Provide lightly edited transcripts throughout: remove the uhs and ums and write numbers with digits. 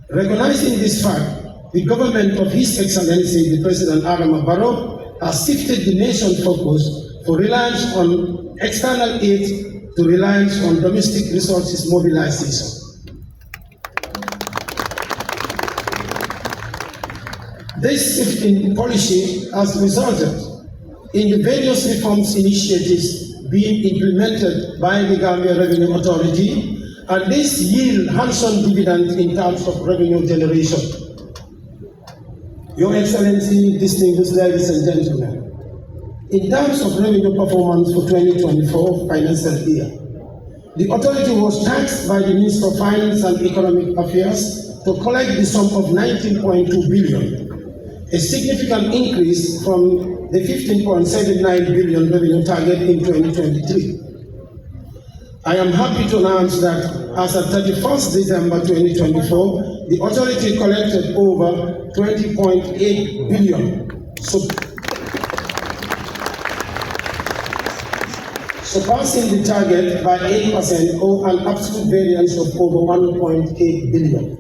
Recognizing this fact, the government of His Excellency, the President Adama Barrow, has shifted the nation's focus for reliance on external aid to reliance on domestic resources mobilization. This shift in policy has resulted in the various reforms initiatives being implemented by the Gambia Revenue Authority, and this yield handsome dividends in terms of revenue generation. Your Excellency, distinguished ladies and gentlemen, in terms of revenue performance for 2024 financial year, the authority was tasked by the Minister of Finance and Economic Affairs to collect the sum of 19.2 billion, a significant increase from the 15.79 billion revenue target in 2023. I am happy to announce that as of 31st December 2024, the authority collected over 20.8 billion, surpassing the target by 8% or an absolute variance of over 1.8 billion.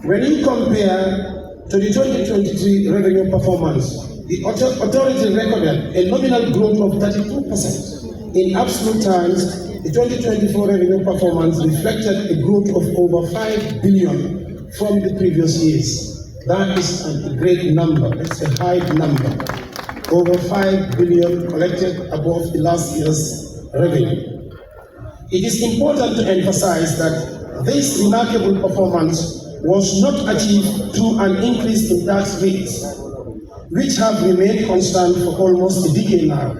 When you compare to the 2023 revenue performance, the authority recorded a nominal growth of 32%. In absolute terms, the 2024 revenue performance reflected a growth of over 5 billion from the previous years. That is a great number. It's a high number. Over 5 billion collected above the last year's revenue. It is important to emphasize that this remarkable performance was not achieved through an increase in tax rates, which have remained constant for almost a decade now.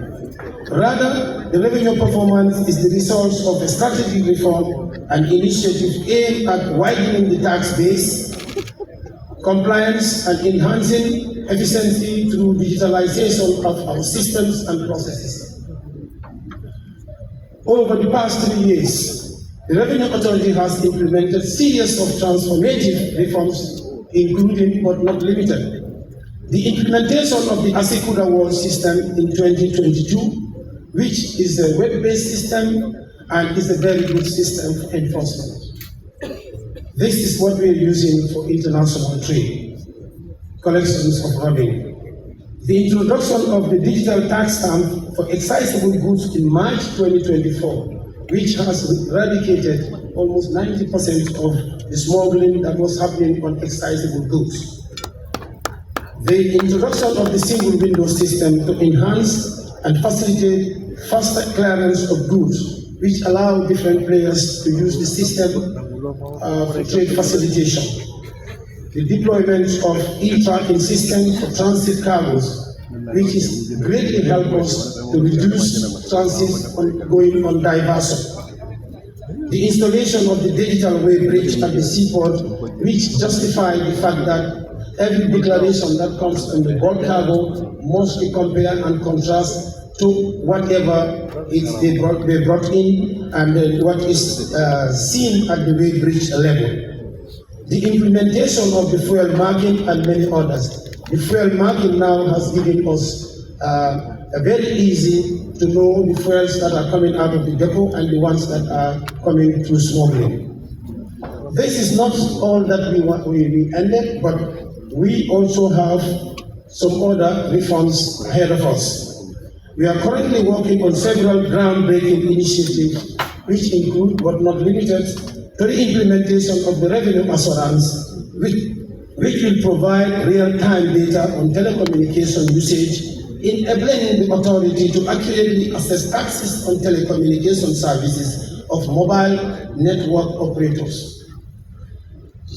Rather, the revenue performance is the result of a strategic reform and initiative aimed at widening the tax base, compliance, and enhancing efficiency through digitalization of our systems and processes. Over the past 3 years, the Revenue Authority has implemented a series of transformative reforms, including but not limited. The implementation of the Asikuda World System in 2022, which is a web-based system and is a very good system for enforcement. This is what we are using for international trade, collections of revenue. The introduction of the digital tax stamp for excisable goods in March 2024, which has eradicated almost 90% of the smuggling that was happening on excisable goods. The introduction of the single window system to enhance and facilitate faster clearance of goods, which allow different players to use the system for trade facilitation. The deployment of e-tracking system for transit cargoes, which is greatly help us to reduce transit going on diversion. The installation of the digital way bridge at the seaport, which justifies the fact that every declaration that comes on the bulk cargo must be compared and contrasted to whatever they brought in and what is seen at the way bridge level. The implementation of the fuel marking and many others. The fuel marking now has given us a very easy to know the fuels that are coming out of the depot and the ones that are coming through smuggling. This is not all that we ended, but we also have some other reforms ahead of us. We are currently working on several groundbreaking initiatives, which include, but not limited, to the implementation of the revenue assurance, which will provide real-time data on telecommunication usage, enabling the authority to accurately assess taxes on telecommunication services of mobile network operators.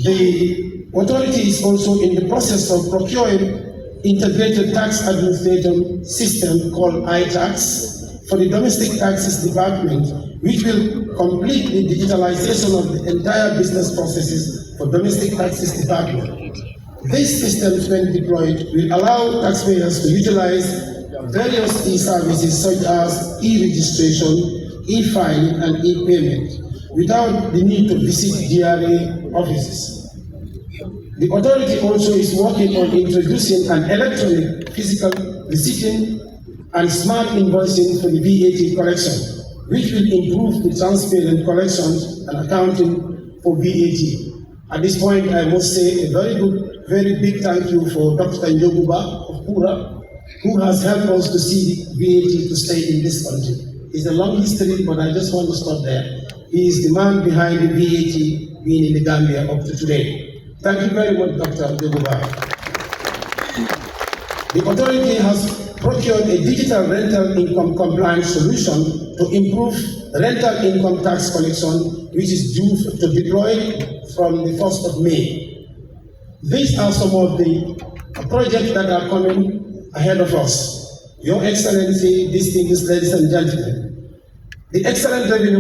The authority is also in the process of procuring integrated tax administration system called iTax for the domestic taxes department, which will complete the digitalization of the entire business processes for domestic taxes department. These systems, when deployed, will allow taxpayers to utilize various e-services such as e-registration, e-filing, and e-payment without the need to visit GRA offices. The authority also is working on introducing an electronic physical receipting and smart invoicing for the VAT collection, which will improve the transparent collections and accounting for VAT. At this point, I must say a very big thank you for Dr. Njoguba of Pura, who has helped us to see VAT to stay in this country. It's a long history, but I just want to stop there. He is the man behind the VAT being in the Gambia up to today. Thank you very much, Dr. Njoguba. The authority has procured a digital rental income compliance solution to improve rental income tax collection, which is due to deploy from the 1st of May. These are some of the projects that are coming ahead of us. Your Excellency, distinguished ladies and gentlemen, the excellent revenue